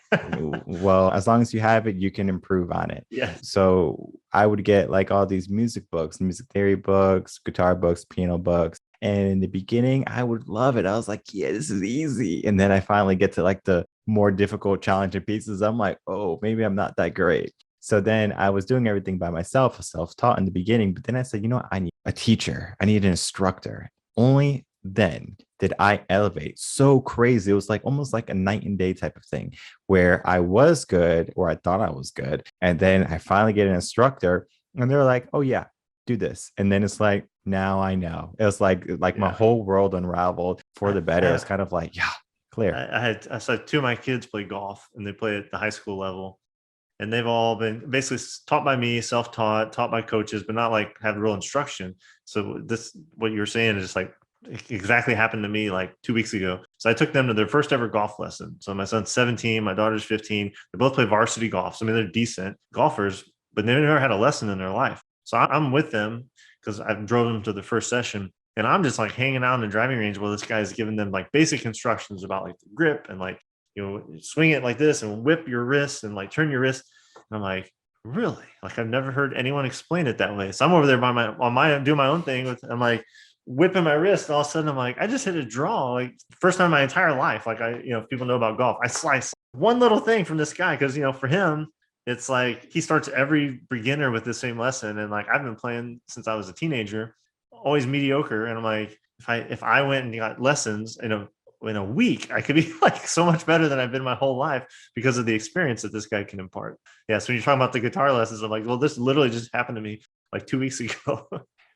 Well, as long as you have it, you can improve on it. Yeah. So I would get like all these music books, music theory books, guitar books, piano books. And in the beginning, I would love it. I was like, yeah, this is easy. And then I finally get to like the more difficult, challenging pieces. I'm like, oh, maybe I'm not that great. So then I was doing everything by myself, self-taught in the beginning. But then I said, I need a teacher. I need an instructor. Only then did I elevate so crazy. It was like almost like a night and day type of thing where I was good, or I thought I was good. And then I finally get an instructor and they're like, oh yeah, do this. And then it's like, now I know. It was like my whole world unraveled for the better. It's kind of like, yeah, clear. I saw 2 of my kids play golf, and they play at the high school level. And they've all been basically taught by me, self-taught, taught by coaches, but not like have real instruction. So this, what you're saying is just like exactly happened to me like 2 weeks ago. So I took them to their first ever golf lesson. So my son's 17, my daughter's 15. They both play varsity golf. So I mean, they're decent golfers, but they never had a lesson in their life. So I'm with them because I drove them to the first session. And I'm just like hanging out in the driving range while this guy's giving them like basic instructions about like the grip and like, swing it like this and whip your wrist and like turn your wrist. And I'm like, really? Like I've never heard anyone explain it that way. So I'm over there doing my own thing with, I'm like whipping my wrist. And all of a sudden I'm like, I just hit a draw. Like first time in my entire life. Like if people know about golf, I slice one little thing from this guy. Cause for him, it's like he starts every beginner with the same lesson. And like, I've been playing since I was a teenager, always mediocre. And I'm like, if I went and got lessons, in a week, I could be like so much better than I've been my whole life because of the experience that this guy can impart. Yeah. So when you're talking about the guitar lessons, I'm like, well, this literally just happened to me like 2 weeks ago.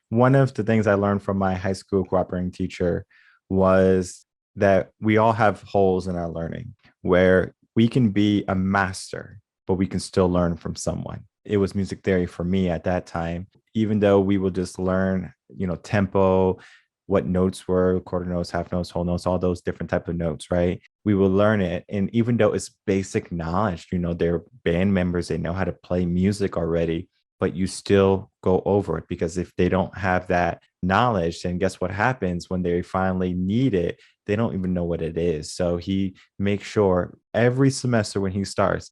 One of the things I learned from my high school cooperating teacher was that we all have holes in our learning where we can be a master, but we can still learn from someone. It was music theory for me at that time, even though we will just learn, tempo, what notes were, quarter notes, half notes, whole notes, all those different type of notes, right? We will learn it. And even though it's basic knowledge, they're band members, they know how to play music already, but you still go over it because if they don't have that knowledge, then guess what happens when they finally need it? They don't even know what it is. So he makes sure every semester when he starts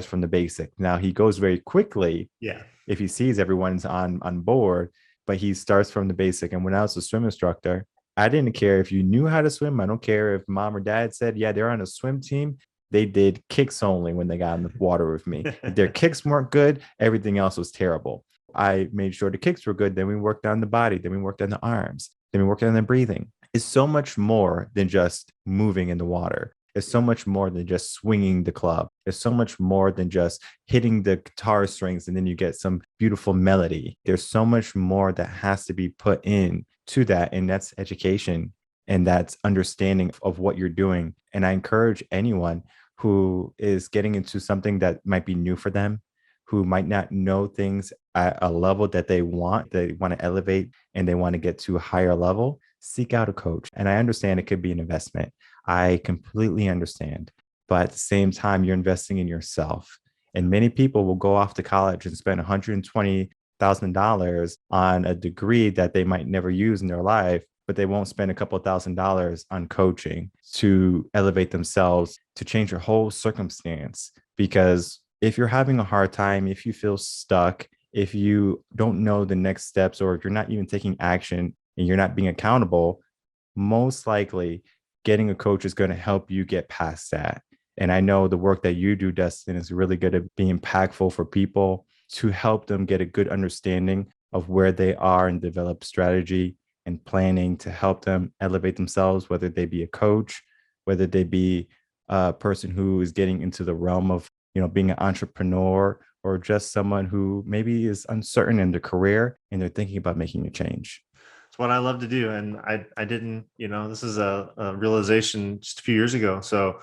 from the basic. Now he goes very quickly. Yeah. If he sees everyone's on board, but he starts from the basic. And when I was a swim instructor, I didn't care if you knew how to swim. I don't care if mom or dad said, yeah, they're on a swim team. They did kicks only when they got in the water with me. If their kicks weren't good, everything else was terrible. I made sure the kicks were good. Then we worked on the body. Then we worked on the arms. Then we worked on the breathing. It's so much more than just moving in the water. It's so much more than just swinging the club. It's so much more than just hitting the guitar strings and then you get some beautiful melody. There's so much more that has to be put in to that. And that's education and that's understanding of what you're doing. And I encourage anyone who is getting into something that might be new for them, who might not know things at a level that they want to elevate and they want to get to a higher level, seek out a coach. And I understand it could be an investment. I completely understand. But at the same time, you're investing in yourself. And many people will go off to college and spend $120,000 on a degree that they might never use in their life, but they won't spend a couple of $1,000s on coaching to elevate themselves, to change your whole circumstance. Because if you're having a hard time, if you feel stuck, if you don't know the next steps, or if you're not even taking action and you're not being accountable, most likely getting a coach is going to help you get past that. And I know the work that you do, Dustin, is really good at being impactful for people to help them get a good understanding of where they are and develop strategy and planning to help them elevate themselves, whether they be a coach, whether they be a person who is getting into the realm of, being an entrepreneur, or just someone who maybe is uncertain in their career and they're thinking about making a change. It's what I love to do. And I didn't, this is a realization just a few years ago. So,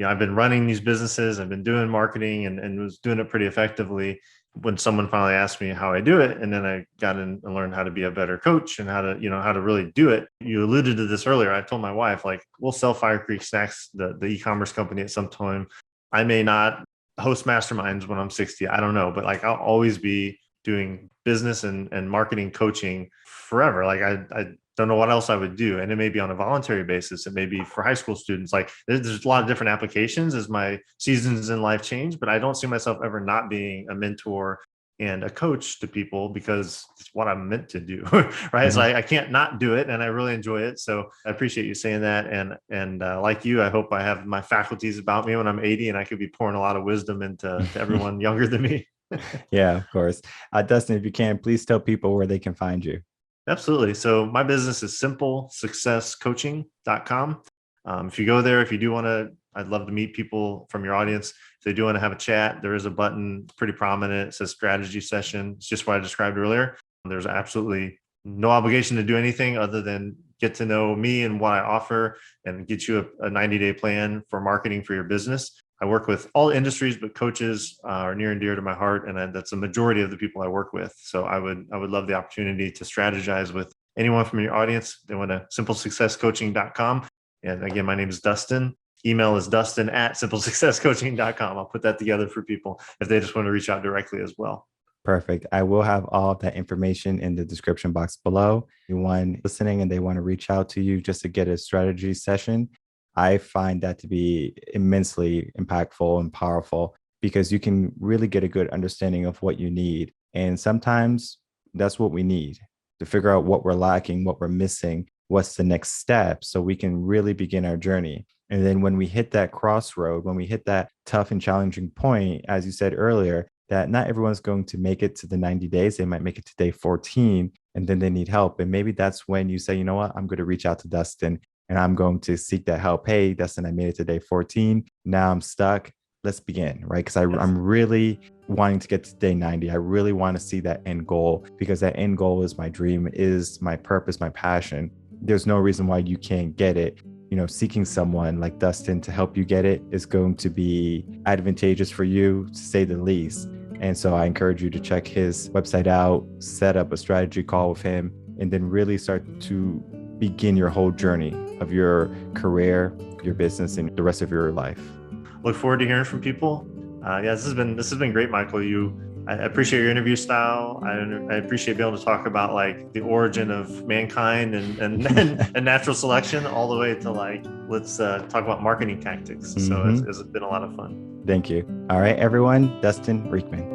I've been running these businesses, I've been doing marketing and was doing it pretty effectively when someone finally asked me how I do it. And then I got in and learned how to be a better coach and how to really do it. You alluded to this earlier. I told my wife, like, we'll sell Fire Creek Snacks, the e-commerce company, at some time. I may not host masterminds when I'm 60. I don't know, but like I'll always be doing business and marketing coaching forever. Like I don't know what else I would do. And it may be on a voluntary basis. It may be for high school students. Like there's a lot of different applications as my seasons in life change, but I don't see myself ever not being a mentor and a coach to people because it's what I'm meant to do. Right. Mm-hmm. So I can't not do it. And I really enjoy it. So I appreciate you saying that. And like you, I hope I have my faculties about me when I'm 80 and I could be pouring a lot of wisdom into everyone younger than me. Yeah, of course. Dustin, if you can, please tell people where they can find you. Absolutely. So my business is simplesuccesscoaching.com. If you go there, if you do want to, I'd love to meet people from your audience. If they do want to have a chat, there is a button pretty prominent. It says strategy session. It's just what I described earlier. There's absolutely no obligation to do anything other than get to know me and what I offer and get you a 90-day plan for marketing for your business. I work with all industries, but coaches are near and dear to my heart, and that's a majority of the people I work with. So I would love the opportunity to strategize with anyone from your audience. They want to simplesuccesscoaching.com. And again, my name is Dustin. Email is dustin@simplesuccesscoaching.com. I'll put that together for people if they just want to reach out directly as well. Perfect. I will have all of that information in the description box below. Anyone listening and they want to reach out to you just to get a strategy session, I find that to be immensely impactful and powerful because you can really get a good understanding of what you need. And sometimes that's what we need to figure out what we're lacking, what we're missing, what's the next step so we can really begin our journey. And then when we hit that crossroad, when we hit that tough and challenging point, as you said earlier, that not everyone's going to make it to the 90 days. They might make it to day 14 and then they need help. And maybe that's when you say, you know what, I'm going to reach out to Dustin and I'm going to seek that help. Hey, Dustin, I made it to day 14. Now I'm stuck. Let's begin, right? Because I'm really wanting to get to day 90. I really want to see that end goal because that end goal is my dream, is my purpose, my passion. There's no reason why you can't get it. You know, seeking someone like Dustin to help you get it is going to be advantageous for you, to say the least. And so I encourage you to check his website out, set up a strategy call with him, and then really start to begin your whole journey of your career, your business, and the rest of your life. Look forward to hearing from people. This has been great, Michael. I appreciate your interview style. I appreciate being able to talk about like the origin of mankind and natural selection, all the way to like let's talk about marketing tactics. So it's been a lot of fun. Thank you. All right, everyone. Dustin Riechmann.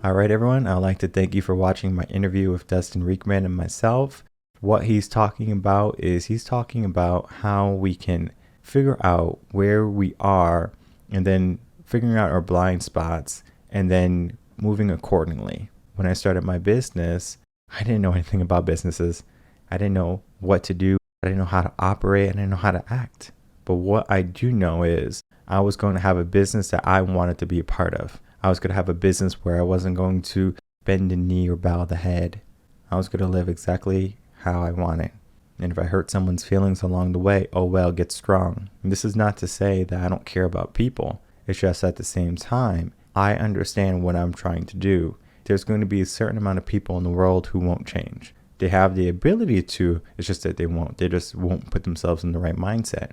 All right, everyone. I'd like to thank you for watching my interview with Dustin Riechmann and myself. What he's talking about is he's talking about how we can figure out where we are and then figuring out our blind spots and then moving accordingly. When I started my business, I didn't know anything about businesses. I didn't know what to do. I didn't know how to operate. I didn't know how to act. But what I do know is I was going to have a business that I wanted to be a part of. I was going to have a business where I wasn't going to bend the knee or bow the head. I was going to live exactly how I wanted. And if I hurt someone's feelings along the way, oh well, get strong. And this is not to say that I don't care about people. It's just at the same time, I understand what I'm trying to do. There's going to be a certain amount of people in the world who won't change. They have the ability to, it's just that they won't. They just won't put themselves in the right mindset.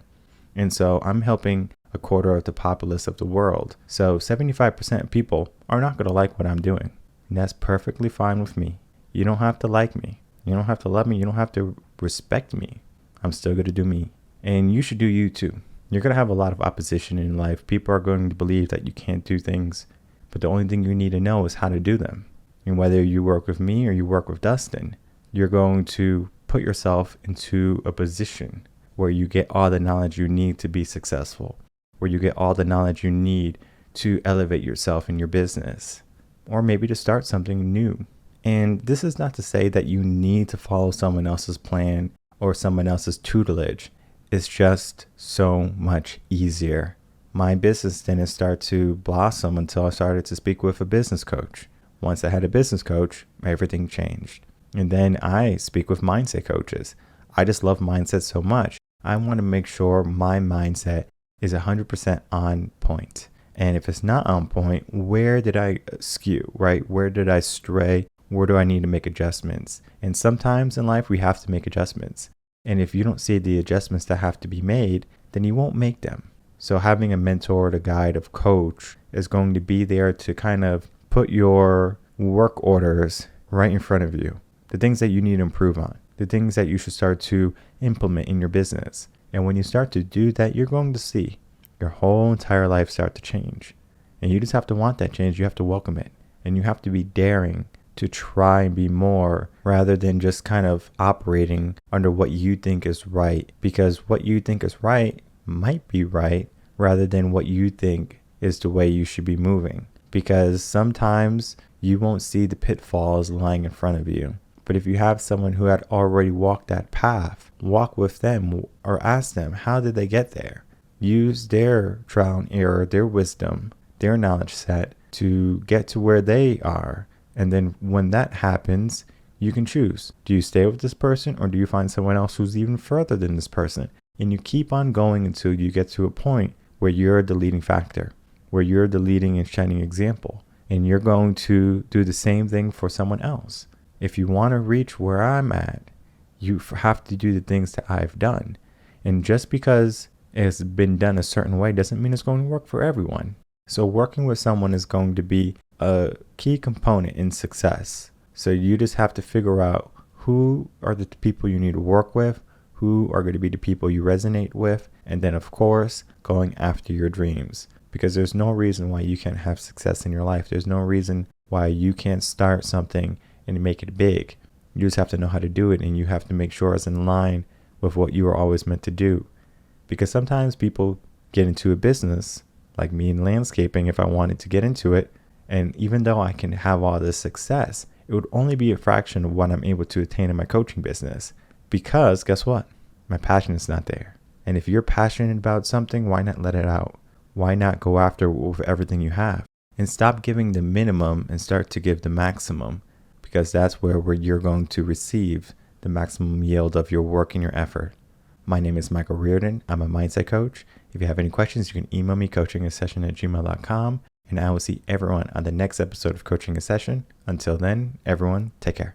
And so I'm helping a quarter of the populace of the world. So 75% of people are not going to like what I'm doing. And that's perfectly fine with me. You don't have to like me. You don't have to love me. You don't have to respect me. I'm still going to do me. And you should do you too. You're going to have a lot of opposition in life. People are going to believe that you can't do things. But the only thing you need to know is how to do them. And whether you work with me or you work with Dustin, you're going to put yourself into a position where you get all the knowledge you need to be successful, where you get all the knowledge you need to elevate yourself in your business, or maybe to start something new. And this is not to say that you need to follow someone else's plan or someone else's tutelage. It's just so much easier. My business didn't start to blossom until I started to speak with a business coach. Once I had a business coach, everything changed. And then I speak with mindset coaches. I just love mindset so much. I want to make sure my mindset is 100% on point. And if it's not on point, where did I skew, right? Where did I stray? Where do I need to make adjustments? And sometimes in life, we have to make adjustments. And if you don't see the adjustments that have to be made, then you won't make them. So having a mentor, a guide, a coach is going to be there to kind of put your work orders right in front of you. The things that you need to improve on, the things that you should start to implement in your business. And when you start to do that, you're going to see your whole entire life start to change. And you just have to want that change. You have to welcome it. And you have to be daring to try and be more rather than just kind of operating under what you think is right. Because what you think is right might be right rather than what you think is the way you should be moving. Because sometimes you won't see the pitfalls lying in front of you. But if you have someone who had already walked that path, walk with them or ask them, how did they get there? Use their trial and error, their wisdom, their knowledge set to get to where they are. And then when that happens, You can choose. Do you stay with this person, or do you find someone else who's even further than this person? And you keep on going until you get to a point where you're the leading factor, where you're the leading and shining example. And you're going to do the same thing for someone else. If you want to reach where I'm at, you have to do the things that I've done. And just because it's been done a certain way doesn't mean it's going to work for everyone. So working with someone is going to be a key component in success. So you just have to figure out who are the people you need to work with, who are going to be the people you resonate with, and then of course, going after your dreams. Because there's no reason why you can't have success in your life. There's no reason why you can't start something and make it big. You just have to know how to do it, and you have to make sure it's in line with what you were always meant to do. Because sometimes people get into a business, like me in landscaping, if I wanted to get into it, and even though I can have all this success, it would only be a fraction of what I'm able to attain in my coaching business. Because guess what? My passion is not there. And if you're passionate about something, why not let it out? Why not go after it with everything you have? And stop giving the minimum and start to give the maximum. Because that's where you're going to receive the maximum yield of your work and your effort. My name is Michael Rearden. I'm a mindset coach. If you have any questions, you can email me coachingasession@gmail.com. And I will see everyone on the next episode of Coaching a Session. Until then, everyone, take care.